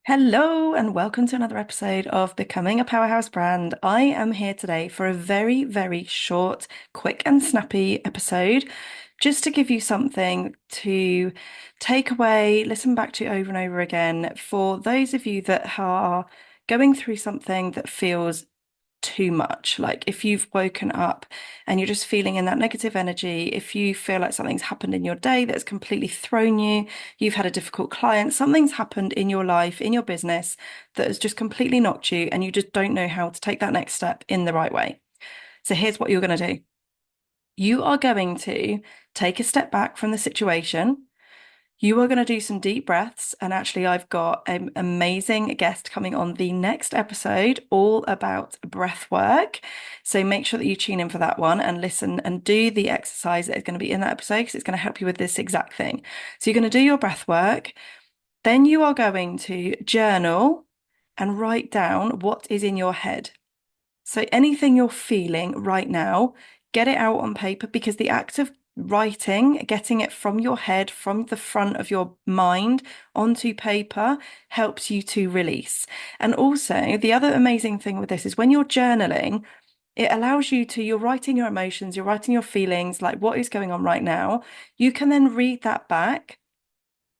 Hello, and welcome to another episode of Becoming a Powerhouse Brand. I am here today for a very, very short, quick, and snappy episode just to give you something to take away, listen back to over and over again for those of you that are going through something that feels too much. Like if you've woken up and you're just feeling in that negative energy, if you feel like something's happened in your day that's completely thrown you, you've had a difficult client, something's happened in your life, in your business that has just completely knocked you, and you just don't know how to take that next step in the right way. So here's what you're going to do. You are going to take a step back from the situation. You are going to do some deep breaths. And actually, I've got an amazing guest coming on the next episode all about breath work. So make sure that you tune in for that one and listen and do the exercise that is going to be in that episode because it's going to help you with this exact thing. So you're going to do your breath work. Then you are going to journal and write down what is in your head. So anything you're feeling right now, get it out on paper because the act of writing, getting it from your head, from the front of your mind onto paper helps you to release. And also, the other amazing thing with this is when you're journaling, it allows you to, you're writing your emotions, you're writing your feelings, like what is going on right now. You can then read that back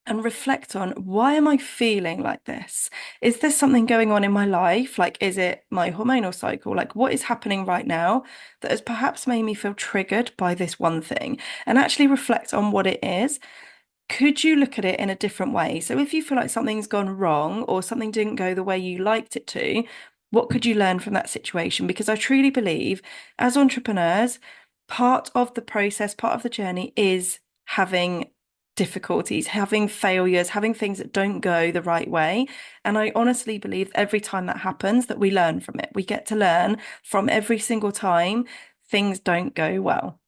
and reflect on why am I feeling like this? Is there something going on in my life? Like, is it my hormonal cycle? Like, what is happening right now that has perhaps made me feel triggered by this one thing? And actually reflect on what it is. Could you look at it in a different way? So, if you feel like something's gone wrong or something didn't go the way you liked it to, what could you learn from that situation? Because I truly believe as entrepreneurs, part of the process, part of the journey is having difficulties, having failures, having things that don't go the right way. And I honestly believe every time that happens, that we learn from it. We get to learn from every single time things don't go well.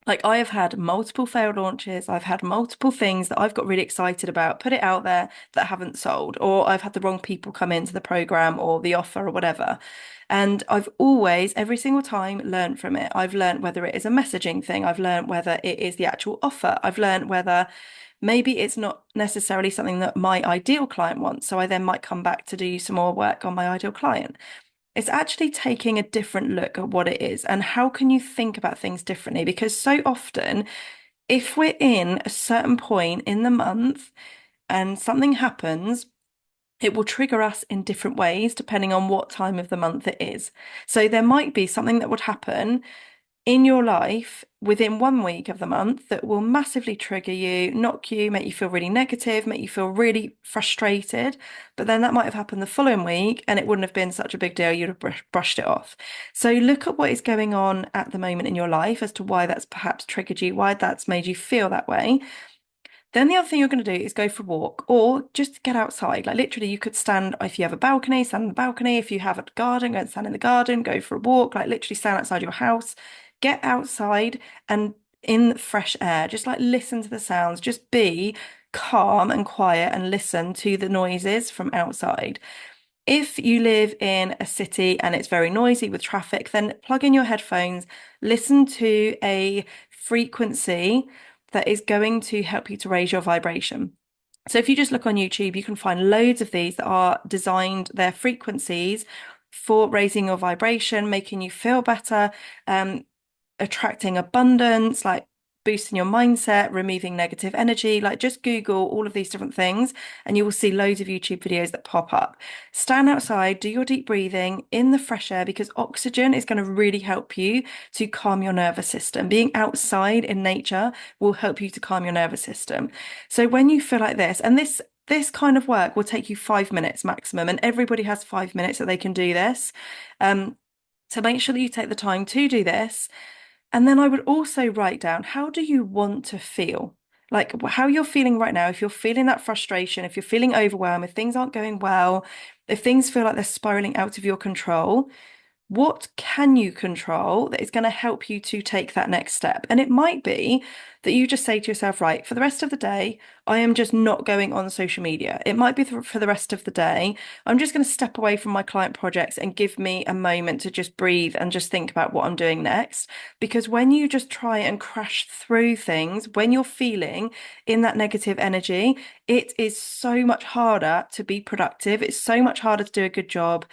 Like I have had multiple failed launches. I've had multiple things that I've got really excited about, put it out there that haven't sold, or I've had the wrong people come into the program or the offer or whatever. And I've always, every single time, learned from it. I've learned whether it is a messaging thing. I've learned whether it is the actual offer. I've learned whether maybe it's not necessarily something that my ideal client wants. So I then might come back to do some more work on my ideal client. It's actually taking a different look at what it is and how can you think about things differently? Because so often, if we're in a certain point in the month and something happens, it will trigger us in different ways depending on what time of the month it is. So there might be something that would happen in your life within 1 week of the month that will massively trigger you, knock you, make you feel really negative, make you feel really frustrated. But then that might have happened the following week and it wouldn't have been such a big deal. You'd have brushed it off. So look at what is going on at the moment in your life as to why that's perhaps triggered you, why that's made you feel that way. Then the other thing you're going to do is go for a walk or just get outside. Like literally, you could stand, if you have a balcony, stand in the balcony. If you have a garden, go and stand in the garden, go for a walk, like literally stand outside your house, get outside and in fresh air, just like listen to the sounds, just be calm and quiet and listen to the noises from outside. If you live in a city and it's very noisy with traffic, then plug in your headphones, listen to a frequency that is going to help you to raise your vibration. So if you just look on YouTube, you can find loads of these that are designed, their frequencies for raising your vibration, making you feel better, attracting abundance, like boosting your mindset, removing negative energy. Like just Google all of these different things and you will see loads of YouTube videos that pop up. Stand outside, do your deep breathing in the fresh air because oxygen is going to really help you to calm your nervous system. Being outside in nature will help you to calm your nervous system. So when you feel like this, and this kind of work will take you 5 minutes maximum, and everybody has 5 minutes that they can do this. Um, so make sure that you take the time to do this. And then I would also write down how do you want to feel? Like how you're feeling right now. If you're feeling that frustration, if you're feeling overwhelmed, if things aren't going well, if things feel like they're spiraling out of your control, What can you control that is going to help you to take that next step? And it might be that you just say to yourself, right, for the rest of the day, I am just not going on social media. It might be for the rest of the day, I'm just going to step away from my client projects and give me a moment to just breathe and just think about what I'm doing next. Because when you just try and crash through things, when you're feeling in that negative energy, it is so much harder to be productive. It's so much harder to do a good job.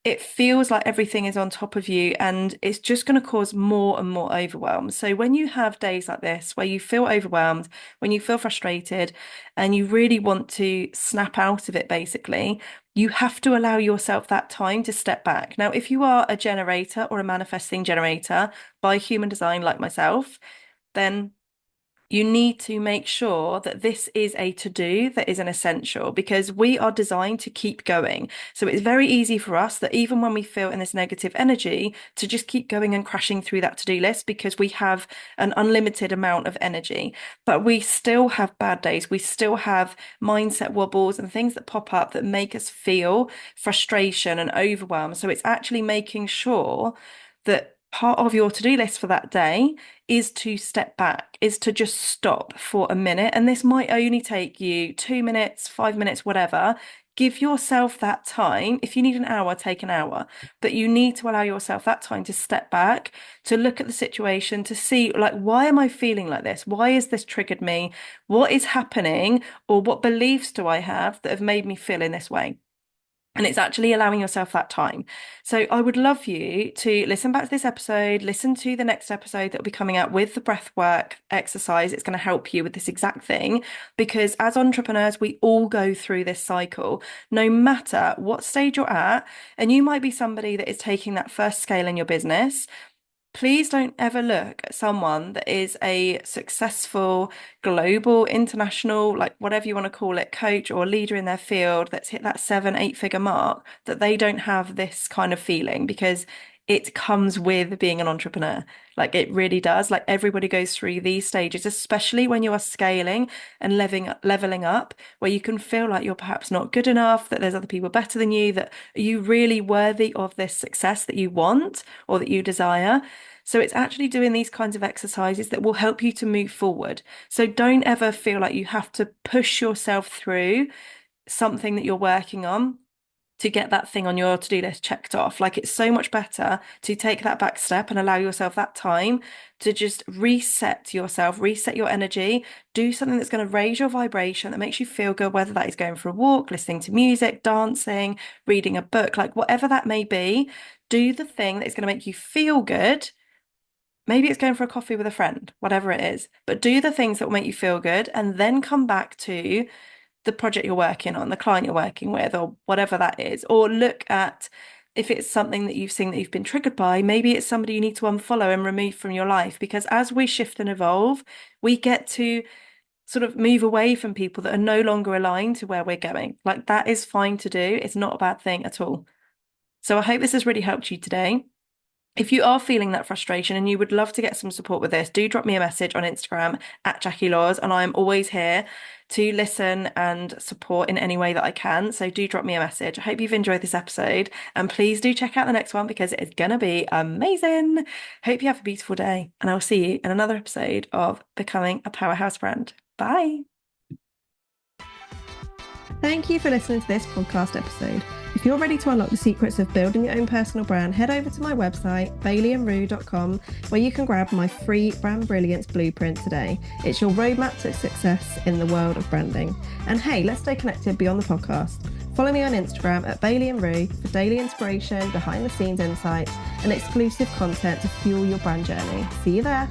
It feels like everything is on top of you, and it's just going to cause more and more overwhelm. So when you have days like this where you feel overwhelmed, when you feel frustrated, and you really want to snap out of it, basically, you have to allow yourself that time to step back. Now, if you are a generator or a manifesting generator by human design like myself, then you need to make sure that this is a to-do that is an essential, because we are designed to keep going. So it's very easy for us that even when we feel in this negative energy to just keep going and crashing through that to-do list because we have an unlimited amount of energy. But we still have bad days. We still have mindset wobbles and things that pop up that make us feel frustration and overwhelm. So it's actually making sure that part of your to-do list for that day is to step back, is to just stop for a minute. And this might only take you 2 minutes, 5 minutes, whatever. Give yourself that time. If you need an hour, take an hour. But you need to allow yourself that time to step back, to look at the situation, to see, like, why am I feeling like this? Why has this triggered me? What is happening? Or what beliefs do I have that have made me feel in this way? And it's actually allowing yourself that time. So I would love you to listen back to this episode, listen to the next episode that will be coming out with the breathwork exercise. It's going to help you with this exact thing, because as entrepreneurs, we all go through this cycle, no matter what stage you're at. And you might be somebody that is taking that first scale in your business. Please don't ever look at someone that is a successful, global, international, like whatever you want to call it, coach or leader in their field that's hit that 7, 8 figure mark, that they don't have this kind of feeling, because it comes with being an entrepreneur. Like it really does. Like everybody goes through these stages, especially when you are scaling and leveling up, where you can feel like you're perhaps not good enough, that there's other people better than you, that are you really worthy of this success that you want or that you desire? So it's actually doing these kinds of exercises that will help you to move forward. So don't ever feel like you have to push yourself through something that you're working on to get that thing on your to-do list checked off. Like it's so much better to take that back step and allow yourself that time to just reset yourself, reset your energy, do something that's going to raise your vibration, that makes you feel good, whether that is going for a walk, listening to music, dancing, reading a book, like whatever that may be. Do the thing that is going to make you feel good. Maybe it's going for a coffee with a friend, whatever it is, but do the things that will make you feel good, and then come back to the project you're working on, the client you're working with, or whatever that is. Or look at, if it's something that you've seen that you've been triggered by, maybe it's somebody you need to unfollow and remove from your life. Because as we shift and evolve, we get to sort of move away from people that are no longer aligned to where we're going. Like that is fine to do. It's not a bad thing at all. So I hope this has really helped you today. If you are feeling that frustration and you would love to get some support with this, do drop me a message on Instagram at Jacquie Laws, and I'm always here to listen and support in any way that I can. So do drop me a message. I hope you've enjoyed this episode, and please do check out the next one because it's gonna be amazing. Hope you have a beautiful day, and I'll see you in another episode of Becoming a Powerhouse Brand. Bye. Thank you for listening to this podcast episode. If you're ready to unlock the secrets of building your own personal brand, head over to my website, baileyandrue.com, where you can grab my free Brand Brilliance Blueprint today. It's your roadmap to success in the world of branding. And hey, let's stay connected beyond the podcast. Follow me on Instagram at baileyandrue for daily inspiration, behind the scenes insights, and exclusive content to fuel your brand journey. See you there.